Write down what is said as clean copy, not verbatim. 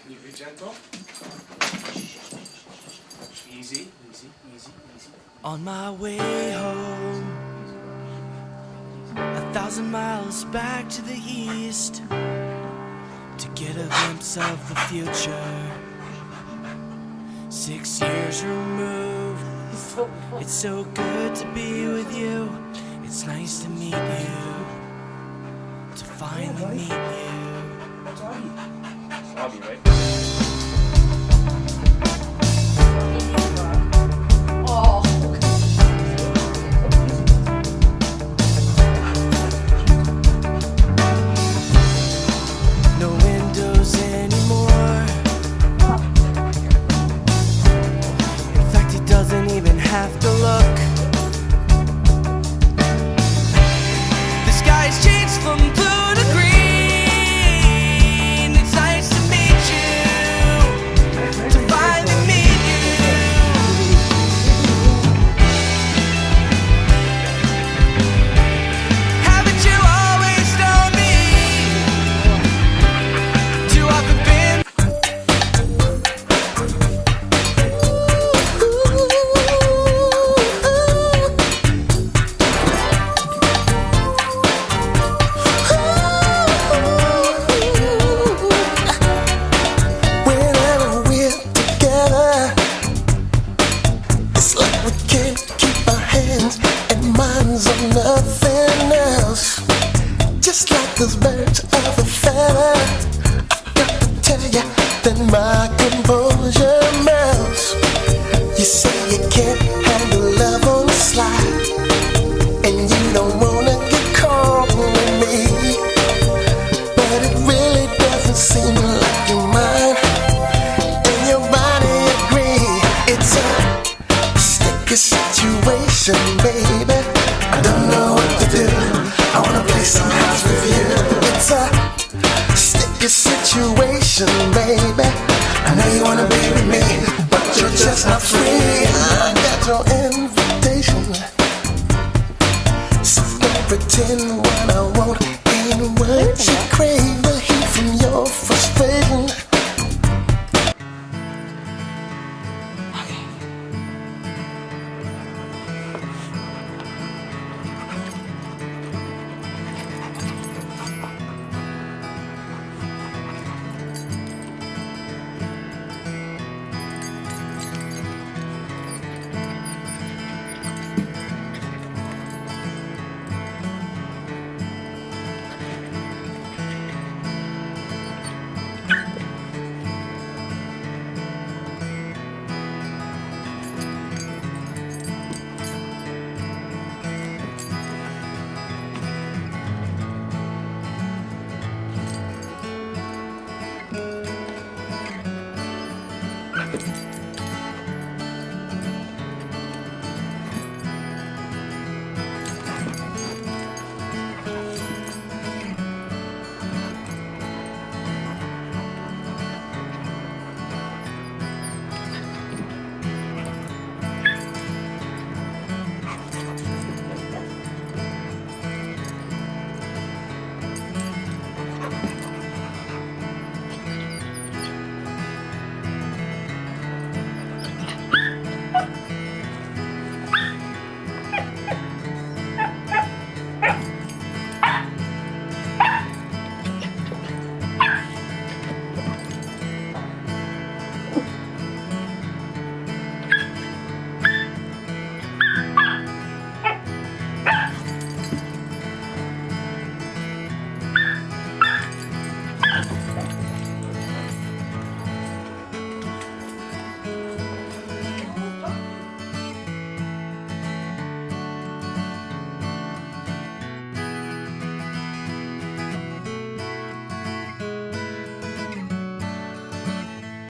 Can you be gentle? Easy, easy, easy, easy. On my way home, 1,000 miles back to the east, to get a glimpse of the future. 6 years removed, it's so good to be with you. It's nice to meet you, to finally meet you. That's Auggie. It's Auggie, right? No windows anymore. In fact, he doesn't even have to look. The sky's changed from blue to green. It's nice to meet you, to finally meet you. Haven't you always known me? Too often been. Whenever we're together, it's like we can't keep our hands and minds on nothing else. Just like those birds of a feather, I've got to tell you that my composure melts. You say you can't handle love on the slide, and you don't wanna get caught with me, but it really doesn't seem like you're mine, and your body agree. It's a sticky situation, baby. I don't know what to do. I wanna play some house with you. It's a sticky situation, baby. I know you wanna be with me, but you're just not free. I got your invitation, so don't pretend what I want ain't what you crave. The heat from your frustration.